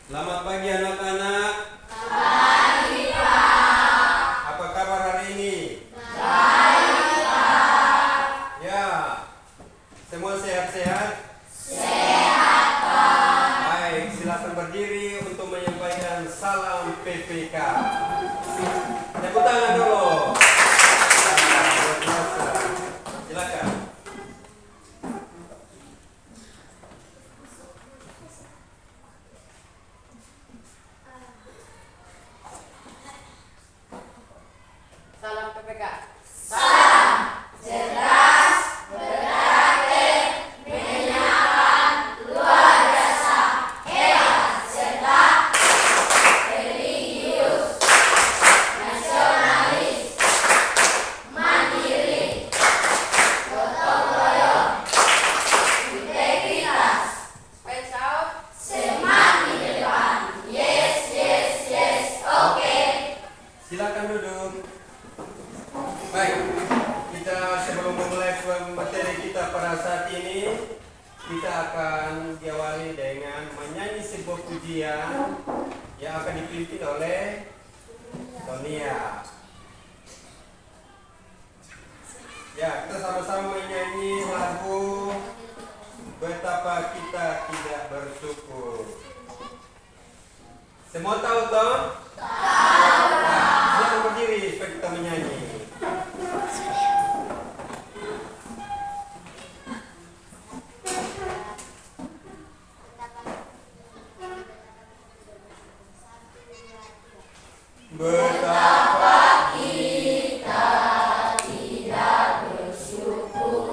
Selamat pagi anak-anak. Pagi, Pak. Apa kabar hari ini? Baik, Pak. Ya, semua sehat-sehat? Sehat, Pak. Baik, silakan berdiri untuk menyampaikan salam PPK. Tepuk tangan dulu. Luar biasa. Silakan. Salam PPK. Salam cerdas, berkarakter, menyenangkan, luar biasa, hebat, serta religius, nasionalis, mandiri, gotong royong, integritas, Spesial. semangat di depan. Yes, yes, yes, oke. Silakan duduk. Baik, kita sebelum memulai materi kita pada saat ini, kita akan diawali dengan menyanyi sebuah pujian yang akan dipimpin oleh Tonia. Ya, kita sama-sama menyanyi lagu Betapa Kita Tidak Bersyukur. Semua tahu toh? Tahu. Nah, silakan berdiri supaya kita menyanyi. Betapa Kita tidak bersyukur,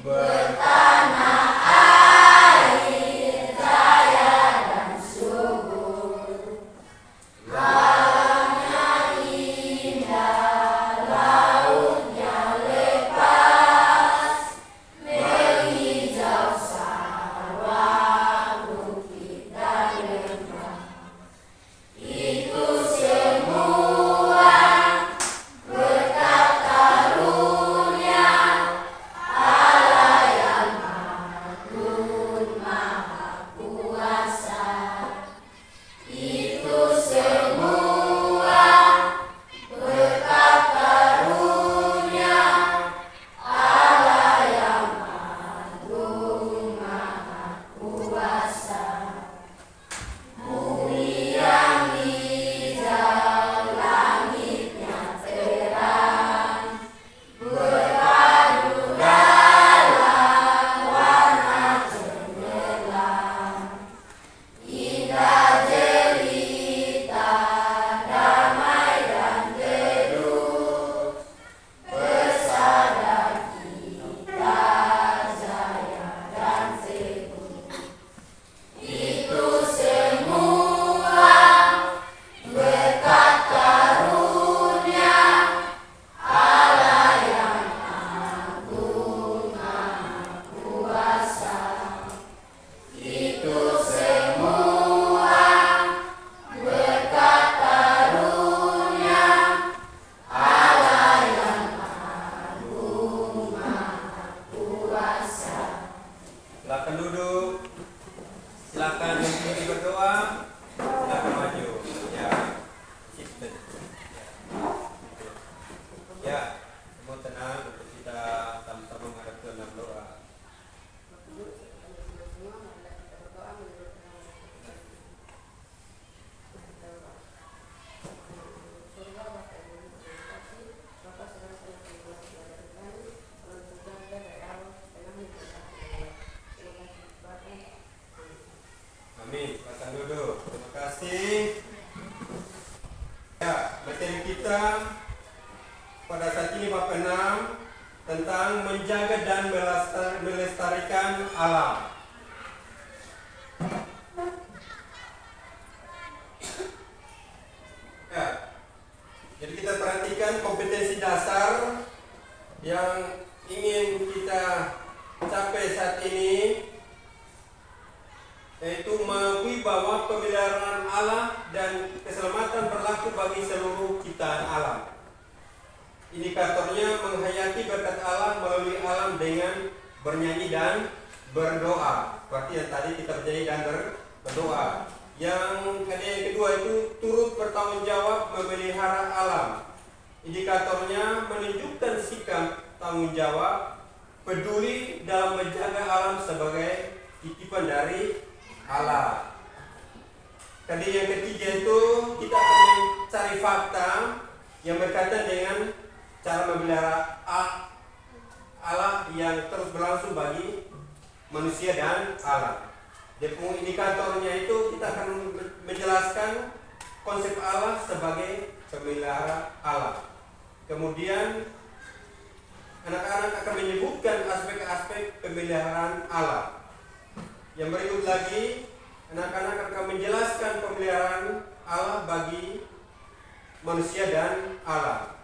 bertanah air jaya dan subur, alamnya indah, lautnya lepas, menghijau sawah, bukit dan lembah. Itu semua berkat karunia Allah yang agung maha kuasa. Itu semua berkat karunia Allah yang agung maha kuasa. Bumi yang hijau, langitnya terang, berpadu dalam warna cemerlang. Indah jelita, damai dan teduh, bersama kita jaya dan teguh. Itu semua berkat karunia Allah yang agung maha kuasa. Itu semua berkat karunia Allah yang agung maha kuasa. Silakan duduk. Silakan mengikuti berdoa. Silakan maju. Ya. Sit. Ya, semua tenang untuk kita sama-sama menghadap Tuhan dalam doa. Amin. Silakan duduk. Terima kasih. Ya, materi kita pada saat ini bab 6 tentang menjaga dan melestarikan alam. Ya. Jadi kita perhatikan kompetensi dasar yang ingin kita capai saat ini, yaitu mengakui bahwa pemeliharaan alam dan keselamatan berlaku bagi seluruh ciptaan alam. Indikatornya menghayati berkat alam melalui alam dengan bernyanyi dan berdoa. Seperti yang tadi kita bernyanyi dan berdoa. Yang kedua itu turut bertanggung jawab memelihara alam. Indikatornya menunjukkan sikap tanggung jawab, peduli dalam menjaga alam sebagai titipan dari Allah. Yang ketiga itu kita akan mencari fakta yang berkaitan dengan cara memelihara Allah yang terus berlangsung bagi manusia dan alam. Indikatornya itu kita akan menjelaskan konsep Allah sebagai pemelihara alam. Kemudian anak-anak akan menyebutkan aspek-aspek pemeliharaan alam. Yang berikut lagi, anak-anak akan menjelaskan pemeliharaan Allah bagi manusia dan alam.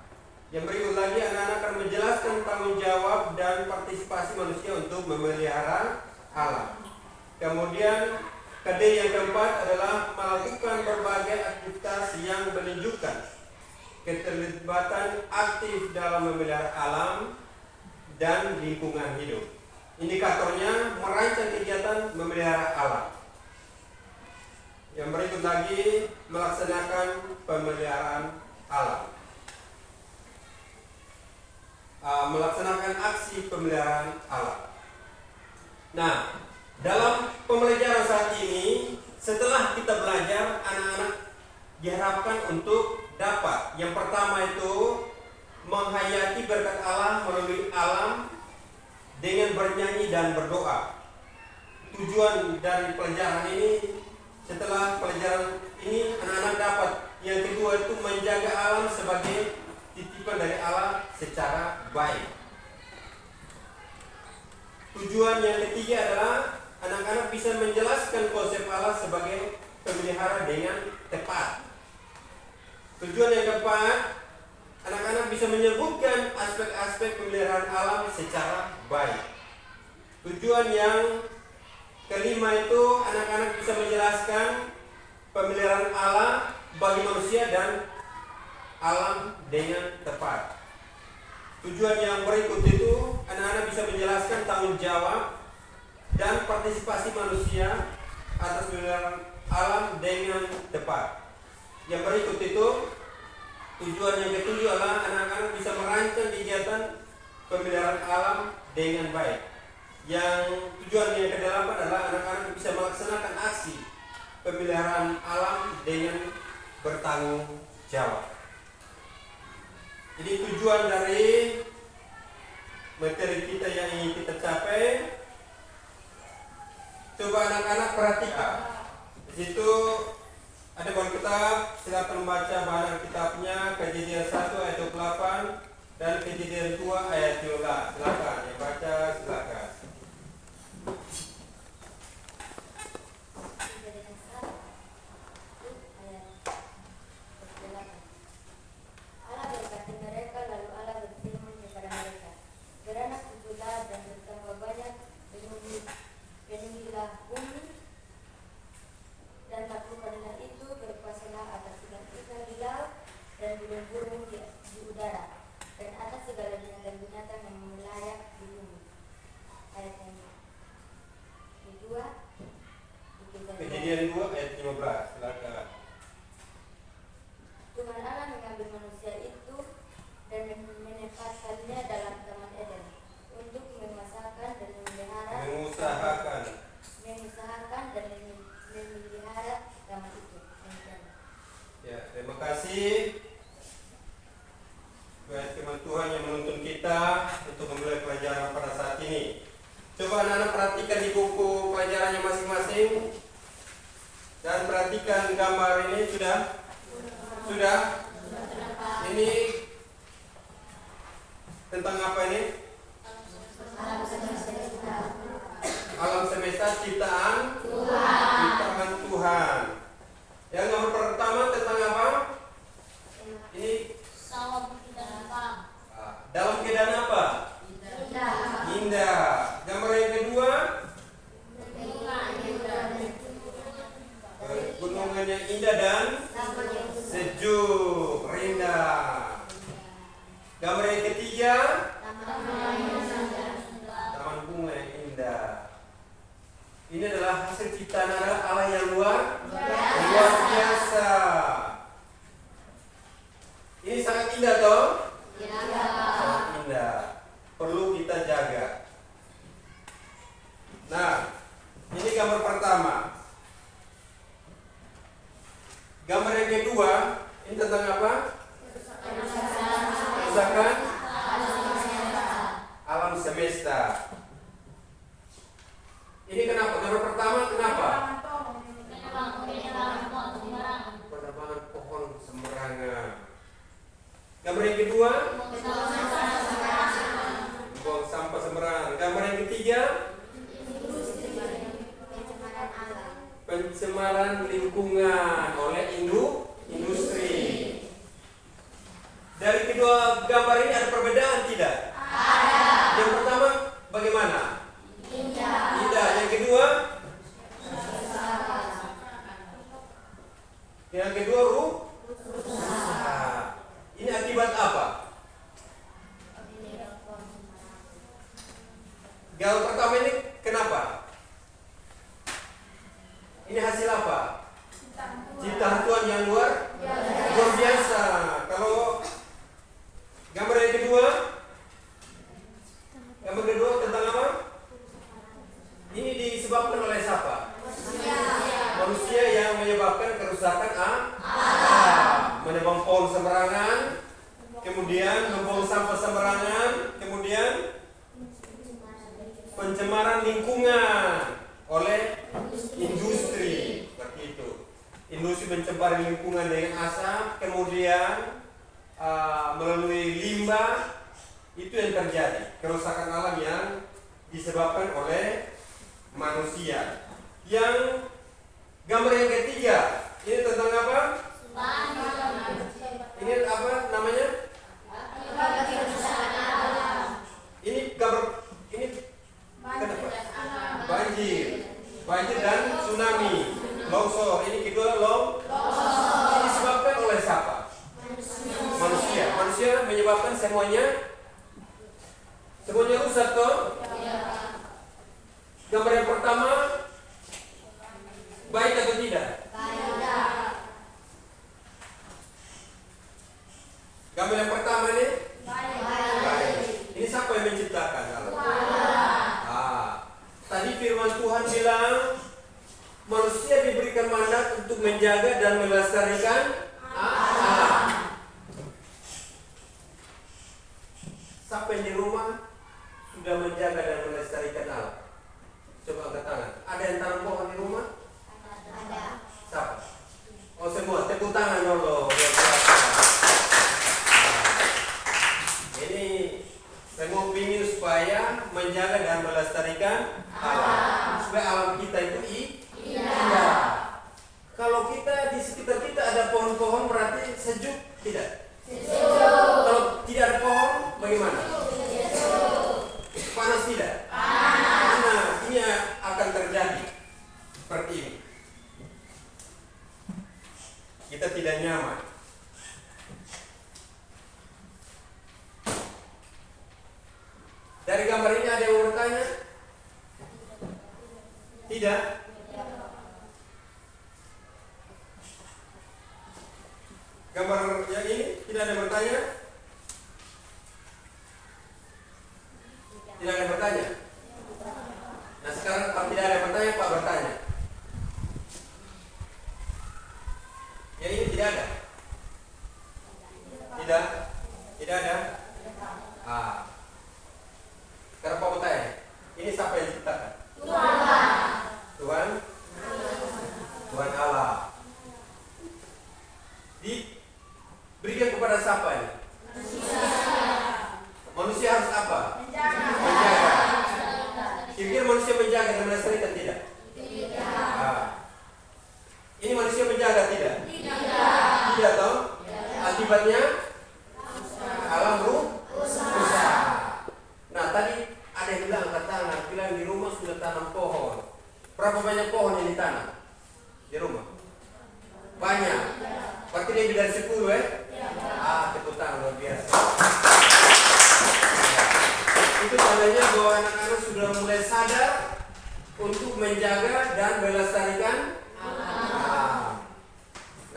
Yang berikut lagi, anak-anak akan menjelaskan tanggung jawab dan partisipasi manusia untuk memelihara alam. Kemudian yang keempat adalah melakukan berbagai aktivitas yang menunjukkan keterlibatan aktif dalam memelihara alam dan lingkungan hidup. Indikatornya merancang kegiatan memelihara alam. Yang berikut lagi, melaksanakan pemeliharaan alam. Melaksanakan aksi pemeliharaan alam. Nah, dalam pembelajaran saat ini, setelah kita belajar, anak-anak diharapkan untuk dapat yang pertama itu menghayati berkat Allah melalui alam dengan bernyanyi dan berdoa. Tujuan dari pelajaran ini, setelah pelajaran ini anak-anak dapat yang kedua itu menjaga alam sebagai titipan dari Allah secara baik. Tujuan yang ketiga adalah anak-anak bisa menjelaskan konsep Allah sebagai pemelihara dengan tepat. Tujuan yang keempat, anak-anak bisa menyebutkan aspek-aspek pemeliharaan alam secara baik. Tujuan yang kelima itu anak-anak bisa menjelaskan pemeliharaan Allah bagi manusia dan alam dengan tepat. Tujuan yang berikut itu anak-anak bisa menjelaskan tanggung jawab dan partisipasi manusia atas pemeliharaan alam dengan tepat. Yang berikut itu tujuan yang ketujuh adalah anak-anak bisa merancang kegiatan pemeliharaan alam dengan baik. Yang tujuan yang kedelapan adalah anak-anak bisa melaksanakan aksi pemeliharaan alam dengan bertanggung jawab. Jadi tujuan dari materi kita yang ingin kita capai, coba anak-anak perhatikan. Di situ ada bahan kitab, silakan membaca bahan kitabnya, Kejadian 1 ayat 28 dan Kejadian 2 ayat 12. Silakan yang baca, silakan. Allah berkati mereka, lalu Allah berfirman kepada mereka, "Beranak cuculah dan bertambah banyak, penuhilah bumi dan lakukanlah itu, berkuasalah atas ikan-ikan di laut dan burung-burung di udara dan atas segala binatang-binatang yang melayap di bumi." Ayat yang kedua, Kejadian 2 ayat 15. Silakan. Tuhan Allah mengambil manusia itu dan menempatkannya dalam Taman Eden untuk mengusahakan dan memelihara dan memelihara taman itu. Ya, terima kasih. Baik, firman Tuhan yang menuntun kita untuk memulai pelajaran pada saat ini. Coba anak-anak perhatikan di buku pelajarannya masing-masing dan perhatikan gambar ini sudah. Ini tentang apa ini? Alam semesta ciptaan Tuhan. Yang nomor pertama tentang apa? Ini dalam keadaan apa? Indah. Gambar yang kedua, gunungannya indah dan sejuk, rindang. Gambar yang ketiga, taman bunga yang indah. Ini adalah hasil ciptaan Allah yang luar biasa. Ini sangat indah toh? Sangat indah. Perlu kita jaga. Nah, ini gambar pertama. Gambar yang kedua, ini tentang apa? Kerusakan alam semesta. Ini kenapa? Gambar pertama kenapa? Penebangan pohon sembarangan. Gambar yang kedua, buang sampah sembarangan. Gambar yang ketiga, pencemaran lingkungan oleh industri. Dari kedua gambar ini ada perbedaan tidak? Ada. Yang pertama bagaimana? Indah. Yang kedua? Yang kedua rusak. Ini akibat apa? Gambar pertama ini kenapa? Ini hasil apa? Ciptaan Tuhan yang luar biasa. Kalau gambar yang kedua tentang apa? Ini disebabkan oleh siapa? Manusia yang menyebabkan kerusakan alam. Menebang pohon sembarangan, kemudian membuang sampah sembarangan, kemudian pencemaran lingkungan oleh industri. Seperti itu. Industri mencemari lingkungan dengan asap, kemudian melalui limbah. Itu yang terjadi, kerusakan alam yang disebabkan oleh manusia. Yang gambar yang ketiga, ini tentang apa? Ini apa namanya? Ini gambar ini kenapa? Banjir dan tsunami, longsor. Ini kedua longsor. Ini disebabkan oleh siapa? Manusia menyebabkan semuanya rusak toh? Gambar yang pertama baik atau tidak? Gambar yang pertama ini baik. Ini siapa yang menciptakan? Tadi firman Tuhan bilang manusia diberikan mandat untuk menjaga dan melestarikan alam. Siapa yang di rumah sudah menjaga dan melestarikan alam? Coba angkat tangan. Ada yang tanam pohon di rumah? Ada. Siapa? Oh semua, tepuk tangan dulu. Ini semua ingin supaya menjaga dan melestarikan alam. Supaya alam kita itu indah. Kalau kita di sekitar kita ada pohon-pohon berarti sejuk tidak? Kalau tidak ada pohon bagaimana? Panas tidak? Panas. Ini akan terjadi seperti ini. Kita tidak nyaman. Dari gambar ini ada yang mau bertanya? Tidak? Gambar yang ini tidak ada yang bertanya? Tidak ada yang bertanya? Nah sekarang kalau tidak ada yang bertanya, Pak bertanya. Yang ini tidak ada? Tidak ada? Sekarang Pak bertanya, ini siapa yang ciptakan? Tuhan Allah. Diberikan kepada siapa ini? Manusia harus apa? Menjaga. Kira-kira manusia menjaga dan melestarikan tidak? Ini manusia menjaga tidak? Tidak toh? Akibatnya alam rusak. Nah tadi ada yang bilang angkat tangan, bilang di rumah sudah tanam pohon. Berapa banyak pohon yang ditanam di rumah? Banyak. Berarti lebih dari 10 tepuk tangan luar biasa. Itu tandanya bahwa anak-anak sudah mulai sadar untuk menjaga dan melestarikan alam.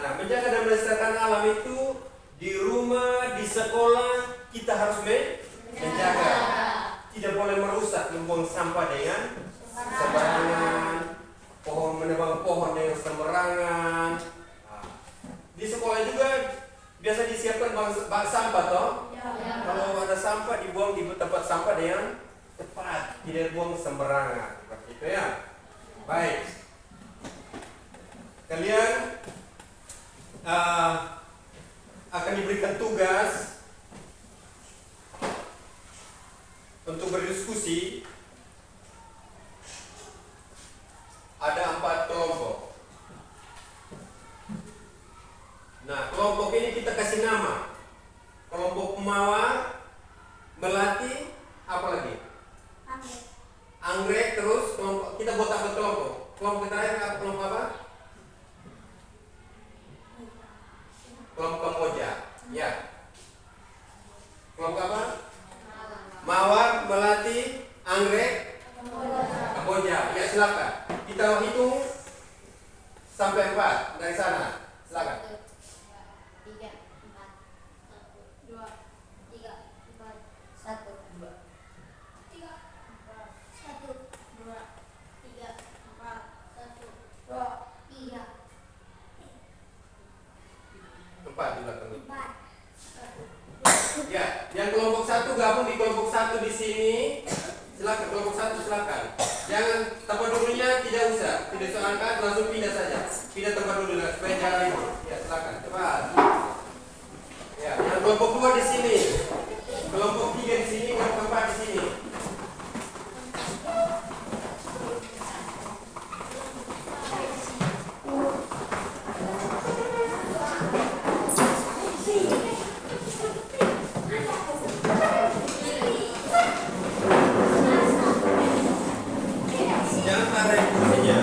Nah, menjaga dan melestarikan alam itu di rumah, di sekolah kita harus menjaga. Tidak boleh merusak, membuang sampah dengan sembarangan, menebang pohon dengan sembarangan. Di sekolah juga biasa disiapkan bak sampah toh. Kalau ada sampah dibuang di tempat sampah dengan tepat, tidak buang sembarangan. Seperti itu ya. Baik. Kalian akan diberikan tugas untuk berdiskusi. Ada 4 kelompok. Nah, kelompok ini kita kasih nama. Kelompok Mawar, Melati, apa lagi? Anggrek. Terus kelompok kita buat apa kelompok? Kelompok terakhir kelompok apa? Kelompok Kamboja. Ya. Kelompok apa? Mawar, Melati, Anggrek, Kamboja. Ya, silakan. Kita hitung sampai 4 dari sana. Silakan. 3, 4, 1, 2, 3, 4, 1, 2, 3, 4, 1, 2, 3, 4, 1, 2, 3, 4 di belakang. 4. Ya, yang kelompok 1 gabung di kelompok 1 di sini. Silakan kelompok 1 silakan. Jangan tempat dulunya tidak usah, tidak usah angkat, langsung pindah saja. Pindah tempat dulu supaya jangan ribut. Ya, silakan cepat. Ya, yang kelompok 2 di sini. Kelompok 3 di sini, kelompok 4 di sini. Jangan tarik kursinya.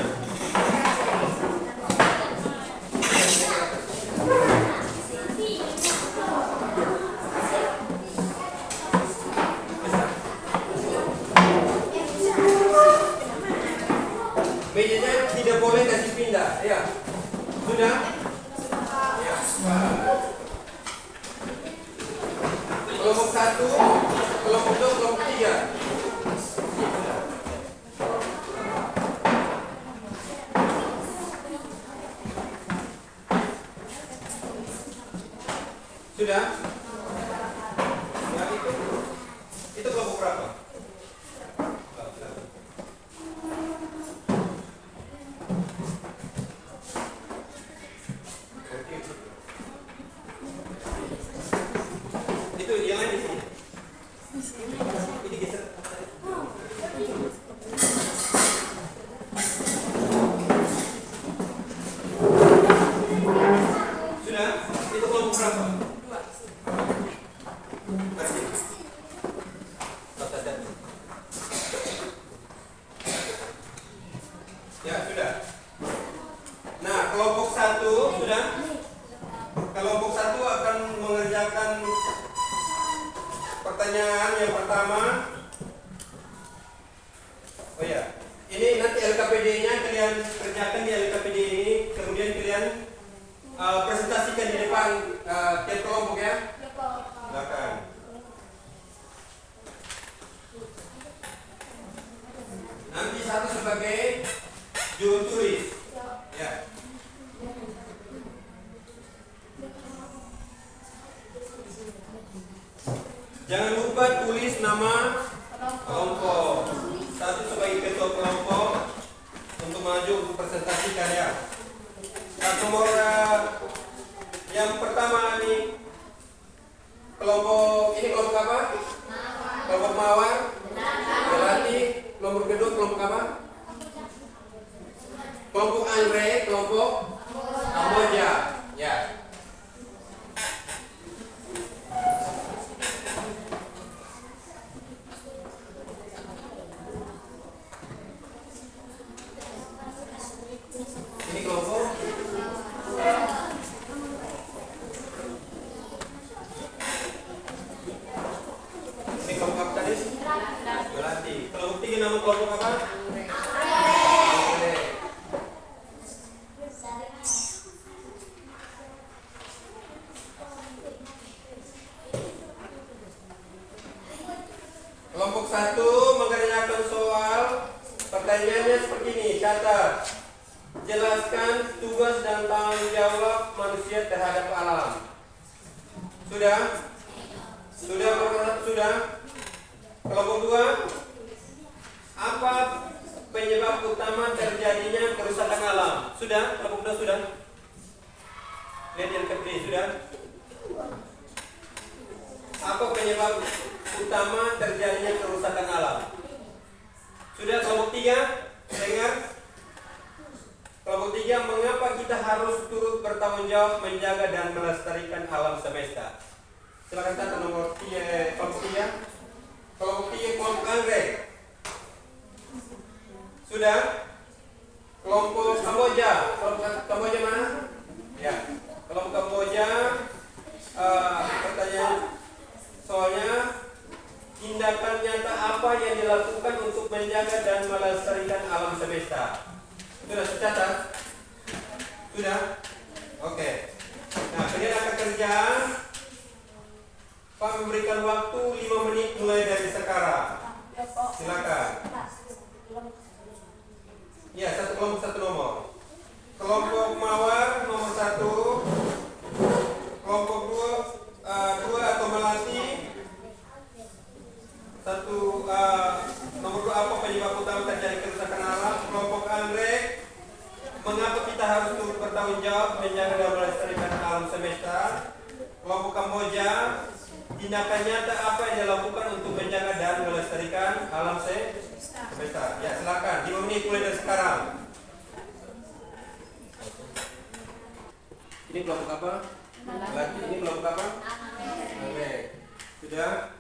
Mejanya tidak boleh kasih pindah. Ya, sudah. Ya. Kelompok 1, kelompok 2, kelompok 3. Sudah? Ya, itu kelompok berapa? Itu yang lain di sini. Ini geser. Sudah? Itu kelompok berapa? Ya, sudah. Nah, kelompok 1 sudah. Kelompok 1 akan mengerjakan pertanyaan yang pertama. Oh ya, ini nanti LKPD-nya kalian kerjakan di LKPD ini, kemudian kalian presentasikan di depan tiap kelompok ya. Silakan. Nanti satu sebagai juru tulis. Ya. Jangan lupa tulis nama kelompok. Satu sebagai ketua kelompok untuk maju untuk presentasikan ya. Nah, nomor yang pertama nih kelompok ini kelompok apa? Kelompok Mawar. Melati. Kelompok kedua kelompok apa? Kelompok Anggrek, kelompok Kamboja. Ya. Ini kelompok apa tadi? Melati. Kelompok 3 nama kelompok apa? Catat. Jelaskan tugas dan tanggung jawab manusia terhadap alam. Sudah? Sudah kelompok 1 sudah? Kelompok 2, apa penyebab utama terjadinya kerusakan alam? Sudah? Kelompok 2 sudah? Lihat yang ketiga sudah? Apa penyebab utama terjadinya kerusakan alam? Sudah? Kelompok 3 dengar? Kelompok 3, mengapa kita harus turut bertanggung jawab menjaga dan melestarikan alam semesta? Silakan catat nomor 3, kelompok 3. Kelompok 3, kelompok anggrek. Sudah? Kelompok Kamboja. Kelompok Kamboja mana? Ya. Kelompok Kamboja. Pertanyaan soalnya, tindakan nyata apa yang dilakukan untuk menjaga dan melestarikan alam semesta? Sudah tercatat? Sudah? Oke. Nah, kegiatan kerja. Pak memberikan waktu 5 menit mulai dari sekarang. Silakan. Ya, satu kelompok satu nomor. Kelompok Mawar nomor 1. Kelompok 2 atau Melati. Nomor 2, apa penyebab utama terjadi kerusakan alam? Kelompok anggrek, mengapa kita harus turut bertanggung jawab menjaga dan melestarikan alam semesta? Kelompok Kamboja, tindakan nyata apa yang dilakukan untuk menjaga dan melestarikan alam semesta? Ya, silakan. 5 menit mulai dari sekarang. Ini kelompok apa? Melati. Ini kelompok apa? Anggrek. Sudah?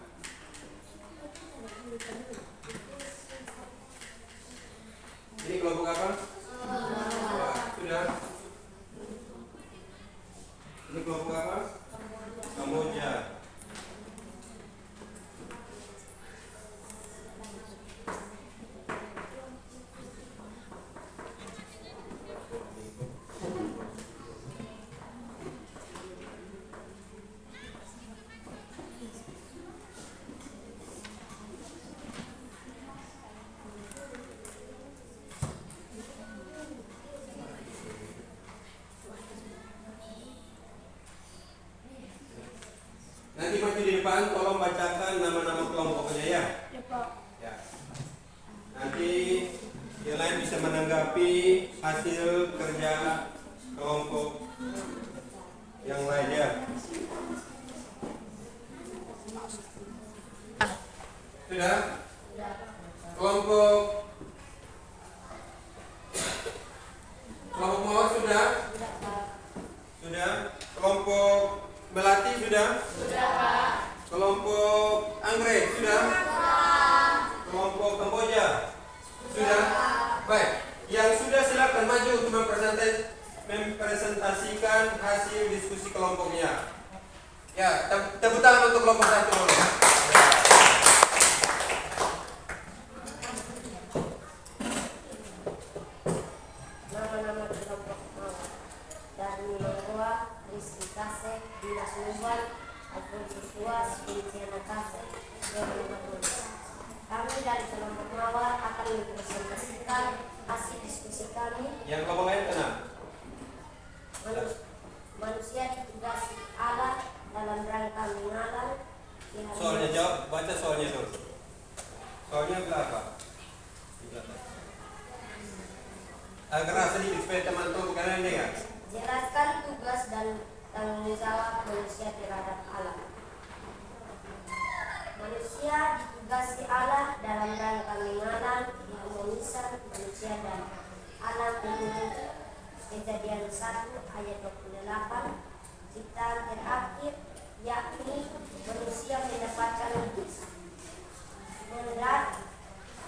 Ini kelompok apa? Ya, sudah. Ini kelompok apa? Kamboja. Nanti maju di depan, tolong bacakan nama-nama kelompoknya ya. Ya. Nanti yang lain bisa menanggapi hasil kerja kelompok yang lain ya. Sudah? Kelompok Mawar sudah? Sudah. Kelompok Melati sudah? Sudah, Pak. Kelompok anggrek sudah? Kelompok Kamboja sudah? Baik, yang sudah silakan maju untuk mempresentasikan hasil diskusi kelompoknya. Ya, tepuk tangan untuk kelompok 1 dulu. Nama-nama kelompok Mawar dari Mangua, Rizky Kasek, Dinas Lumban, Alfonsus Tuas, Vinciana Kasek, Dewi Matus. Kami dari kelompok Mawar akan mempresentasikan hasil diskusi kami. Yang kelompok lain kenal? Manusia ditugasi Allah dalam rangka mengalah. Soalnya jawab, baca soalnya dulu. Soalnya berapa? Keras sedikit supaya teman-teman kalian dengar. Jelaskan tugas dan tanggung jawab manusia terhadap alam. Manusia ditugasi Allah dalam rangka mengalah, mengharmoniskan manusia dan alam menurut Kejadian 1 ayat 28. Ciptaan terakhir, yakni manusia mendapatkan mandat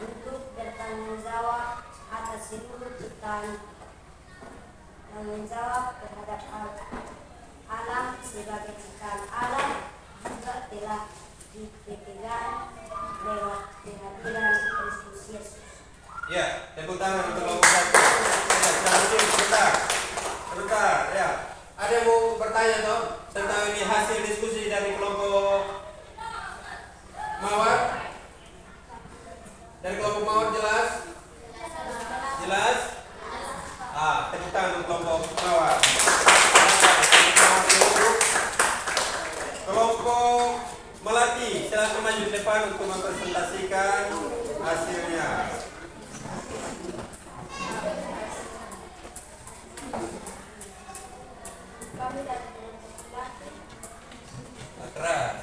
untuk bertanggung jawab atas seluruh ciptaan, tanggung jawab terhadap alam sebagai ciptaan alam juga telah dipegang lewat kehadiran Kristus Yesus. Ya, tepuk tangan untuk kelompok 1. Sebentar, ya. Ada yang mau bertanya toh tentang ini hasil diskusi dari kelompok Mawar? Dari kelompok Mawar jelas? Jelas? Tepuk tangan untuk kelompok bawah. Kelompok Melati, silakan maju ke depan untuk mempresentasikan hasilnya. Kami dari kelompok Melati. Keras.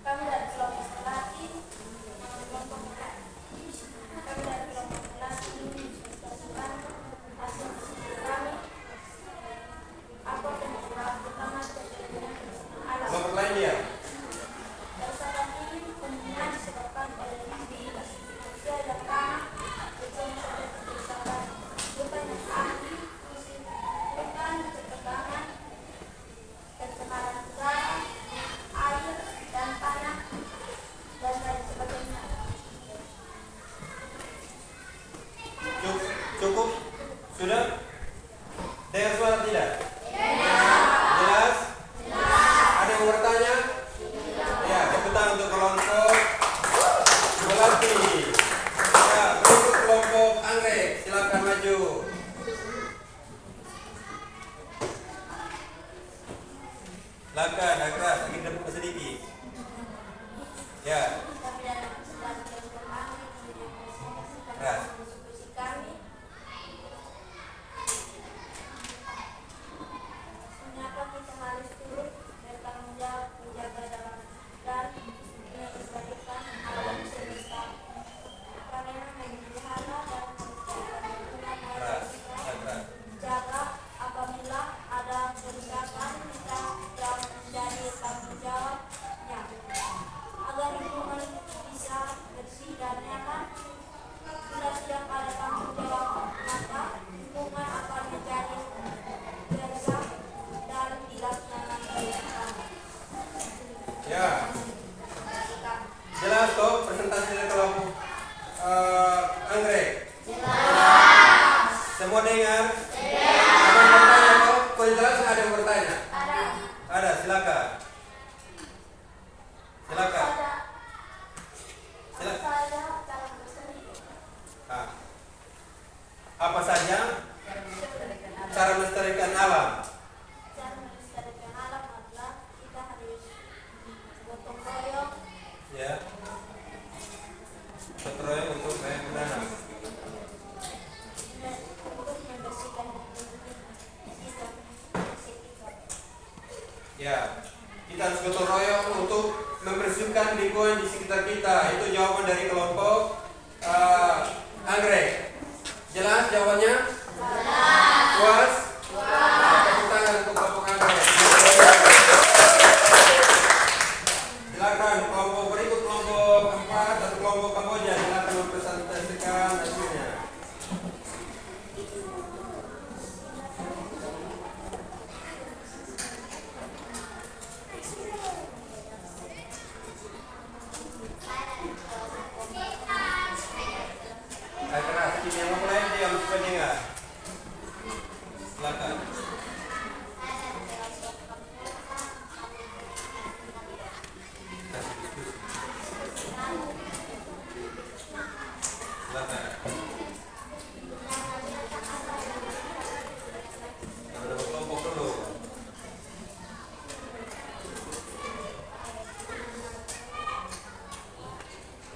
Kami dari kelompok Melati. Kelompok Melati. Kami dari kelompok Melati. Presentasikan hasil kami. Apa yang pertama terjadinya alam. Kelompok lain dia. Kerusakan ini kemungkinan disebabkan oleh aktivitas manusia dan tanah, seperti kerusakan bukan yang ahli, bukan ketegangan, pencemaran udara, air dan tanah, dan lain sebagainya. Cukup? Sudah? Dengar suara tidak? Jelas? Ada yang mau bertanya? Ya, tepuk tangan untuk kelompok Melati. Ya, berikut kelompok Anggrek, silakan maju. Silakan, Agras, lagi depan sedikit. Ya, Kami dalam sebuah kelompok ahli kemudian Ras. diskusi kami. Mengapa kita harus turut bertanggung jawab menjaga dan melestarikan alam semesta? Karena memelihara dan melestarikan lingkungan harus kita jaga. Apabila ada kerusakan, kita telah menjadi tanggung jawabnya agar lingkungan bisa bersih dan nyaman. Bila tidak ada tanggung jawab, maka lingkungan akan menjadi gersang dan tidak nyaman bagi kita. ya. Jelas toh presentasi dari kelompok Anggrek? Jelas. Semua dengar? Ada yang bertanya toh? Kalau jelas ada yang bertanya? Ada, silakan. Silakan. Apa saja cara melestarikan alam? Cara melestarikan alam adalah kita harus gotong royong, Ya. Gotong untuk kayak gimana? untuk membersihkan lingkungan sekitar. Ya. Kita harus gotong royong untuk membersihkan lingkungan di sekitar kita. Itu jawaban dari kelompok Anggrek. Jelas jawabannya? Jelas. Puas? Tepuk tangan untuk kelompok Anggrek. Silakan kelompok berikut, kelompok 4 dan kelompok Kamboja, silakan mempresentasikan hasilnya. Keras, ini yang mulai diam sebenarnya. Silakan. Silakan. Ada kelompok dulu.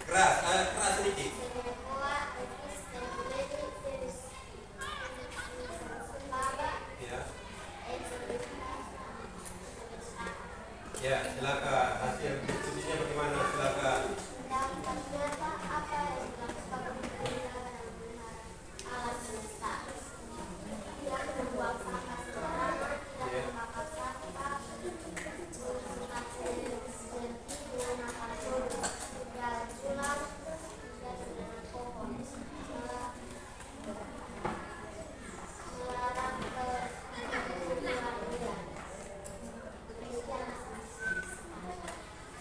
Keras, keras sedikit. Ya, silakan. Hasil diskusinya bagaimana? Silakan.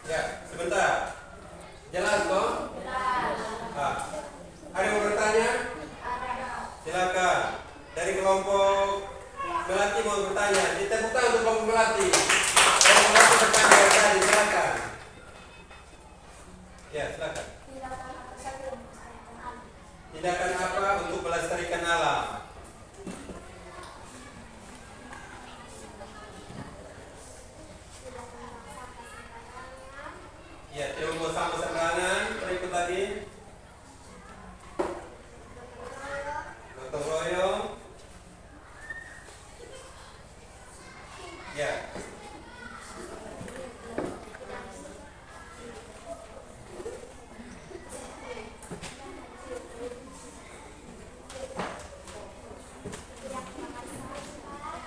Ya, sebentar. Jelas toh? Nah, ada yang mau bertanya? Silakan. Dari kelompok Melati mau bertanya. Ditepuk tangan untuk kelompok Melati. Kelompok Melati bertanya dari tadi, silakan. Ya, silakan. Tindakan apa untuk melestarikan alam? Ya.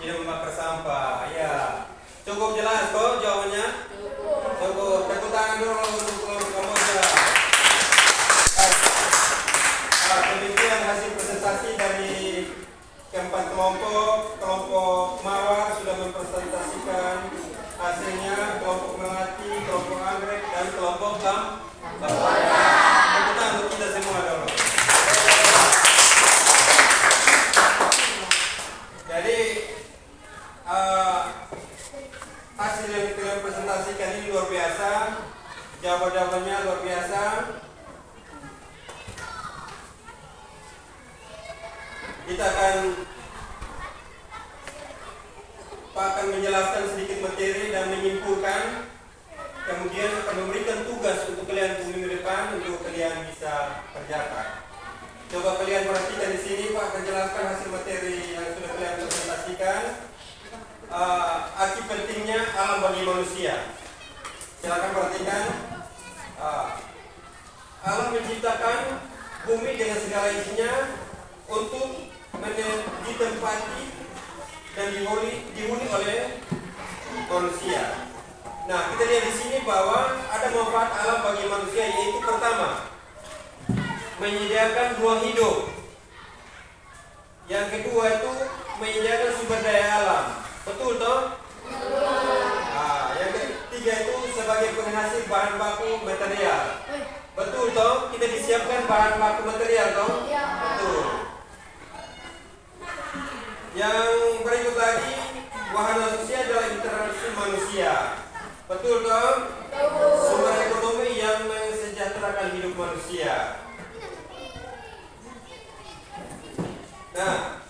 Tidak membakar sampah. Ya. Cukup jelas kok jawabannya? Cukup. Tepuk tangan dulu untuk kelompok Kamboja. Demikian hasil presentasi dari keempat kelompok. Kelompok Mawar sudah mempresentasikan hasilnya, kelompok Melati, kelompok Anggrek, dan kelompok Kamboja. Tepuk tangan untuk kita semua dulu. Jadi hasil yang kalian presentasikan ini luar biasa, jawaban-jawabannya luar biasa. Kita akan menjelaskan sedikit materi dan menyimpulkan, kemudian akan memberikan tugas untuk kalian minggu depan untuk kalian bisa kerjakan. Coba kalian perhatikan di sini, Pak akan jelaskan hasil materi yang sudah kalian presentasikan. Arti pentingnya alam bagi manusia. Silakan perhatikan. Alam menciptakan bumi dengan segala isinya untuk ditempati dan dihuni oleh manusia. Nah, kita lihat di sini bahwa ada manfaat alam bagi manusia, yaitu pertama, menyediakan ruang hidup. Yang kedua itu menyediakan sumber daya alam. Betul toh? Yang ketiga itu sebagai penghasil bahan baku material. Betul toh? Kita disiapkan bahan baku material toh? Betul. Yang berikut lagi, wahana sosial adalah interaksi manusia. Betul toh? Sumber ekonomi yang mensejahterakan hidup manusia. Nah,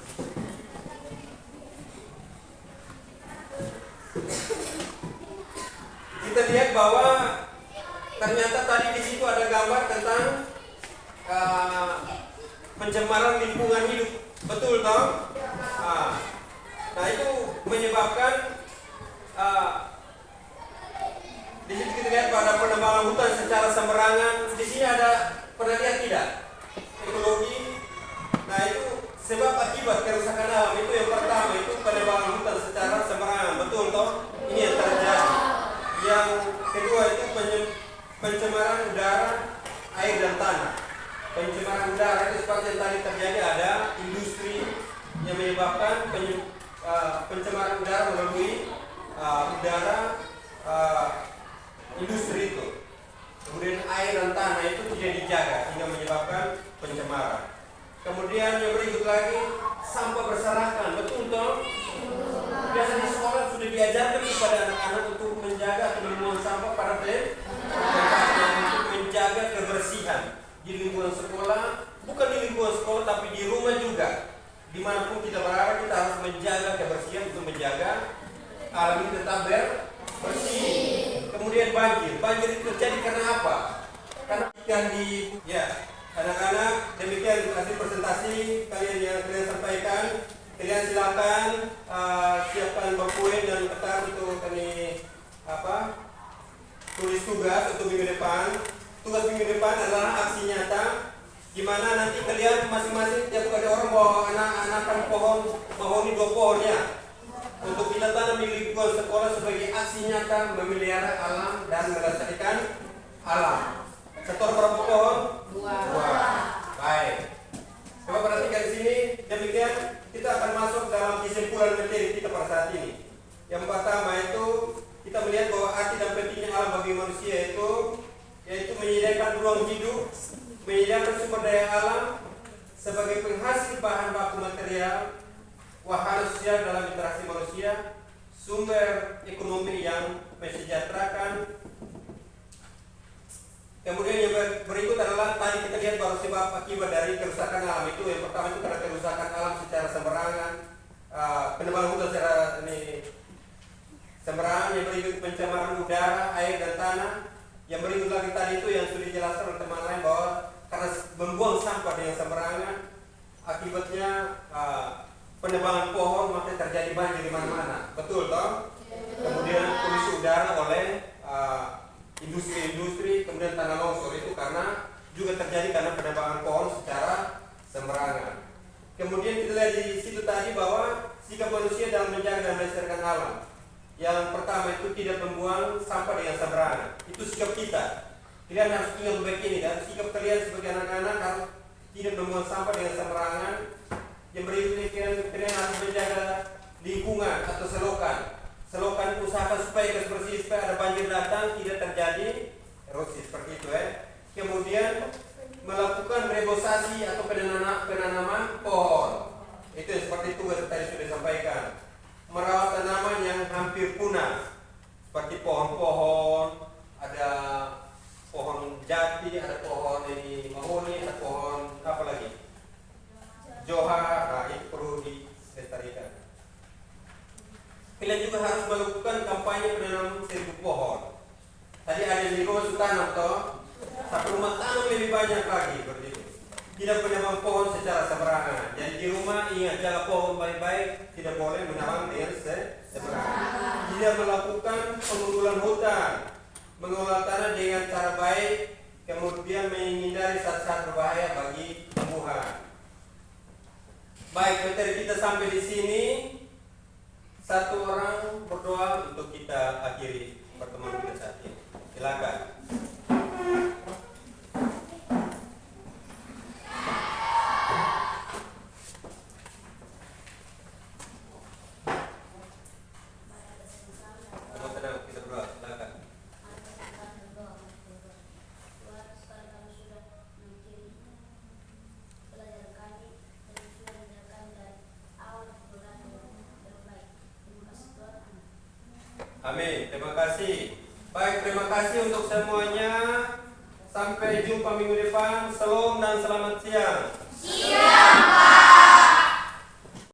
kita lihat bahwa ternyata tadi di situ ada gambar tentang pencemaran lingkungan hidup. Betul toh? Nah, itu menyebabkan di situ kita lihat pada penebangan hutan secara sembarangan. Di sini ada, pernah lihat tidak? Ekologi. Nah, itu sebab akibat kerusakan alam itu yang pertama itu penebangan hutan secara sembarangan. Betul toh? Ini yang terjadi. Yang kedua itu pencemaran udara, air dan tanah. Pencemaran udara itu seperti yang tadi terjadi, ada industri yang menyebabkan pencemaran udara melalui udara industri itu. Kemudian air dan tanah itu tidak dijaga sehingga menyebabkan pencemaran. Kemudian yang berikut lagi, sampah berserakan. Betul toh? Biasa di sekolah sudah diajarkan kepada anak-anak untuk menjaga atau membuang sampah pada tempatnya, untuk menjaga kebersihan di lingkungan sekolah, bukan di lingkungan sekolah tapi di rumah juga. Dimanapun kita berada, kita harus menjaga kebersihan untuk menjaga alam ini tetap bersih. Kemudian banjir. Banjir itu terjadi karena apa? Karena ikan anak-anak, demikian hasil presentasi kalian sampaikan. Kalian silakan siapkan buku dan kertas untuk kami tulis tugas untuk minggu depan. Tugas minggu depan adalah aksi nyata, di mana nanti kalian masing-masing tiap ada orang bawa anak-anakan pohon mahoni 2 pohon ya, untuk kita tanam di lingkungan sekolah sebagai aksi nyata memelihara alam dan melestarikan alam. Setor berapa pohon? 2. Baik. Coba perhatikan di sini. Demikian kita akan masuk dalam kesimpulan materi kita pada saat ini. Yang pertama itu kita melihat bahwa arti dan pentingnya alam bagi manusia yaitu menyediakan ruang hidup, menyediakan sumber daya alam sebagai penghasil bahan baku material, wahana sosial dalam interaksi manusia, sumber ekonomi yang mensejahterakan. Kemudian yang berikut adalah tadi kita lihat bahwa sebab akibat dari kerusakan alam itu, yang pertama itu karena kerusakan alam secara sembarangan, penebangan hutan secara sembarangan. Yang berikut pencemaran udara, air dan tanah. Yang berikut lagi tadi itu yang sudah dijelaskan oleh teman lain bahwa karena membuang sampah dengan sembarangan, akibatnya penebangan pohon maka terjadi banjir di mana-mana. Betul toh? kemudian polusi udara oleh industri-industri, kemudian tanah longsor itu karena juga terjadi karena penebangan pohon secara sembarangan. Kemudian kita lihat di situ tadi bahwa sikap manusia dalam menjaga dan melestarikan alam. Yang pertama itu tidak membuang sampah dengan sembarangan. Itu sikap kita. Kalian harus ingat baik ini dan sikap kalian sebagai anak-anak harus tidak membuang sampah dengan sembarangan. Yang berikutnya kalian harus menjaga lingkungan atau selokan. Selokan usahakan supaya bersih, supaya ada banjir datang tidak terjadi erosi seperti itu ya. Kemudian melakukan rebosasi atau penanaman pohon. Itu yang seperti itu yang tadi sudah disampaikan. Merawat tanaman yang hampir punah seperti pohon-pohon, ada pohon jati, ada pohon ini mahoni, ada pohon apa lagi? Johar, nah itu perlu dilestarikan. Kalian juga harus melakukan kampanye penanaman 1000 pohon. Tadi ada di rumah tanam toh, satu rumah tanam lebih banyak lagi seperti itu. Tidak menebang pohon secara sembarangan. Jadi di rumah ingat jaga pohon baik-baik, tidak boleh menebang dengan sembarangan. Tidak melakukan pengundulan hutan, mengelola tanah dengan cara baik, kemudian menghindari zat-zat berbahaya bagi tumbuhan. Baik, materi kita sampai di sini. Satu orang berdoa untuk kita akhiri pertemuan kita saat ini. Silakan. Tenang, kita berdoa. Silakan. Amin. Terima kasih. Baik, terima kasih untuk semuanya. Sampai jumpa minggu depan. Salam dan selamat siang. Siang.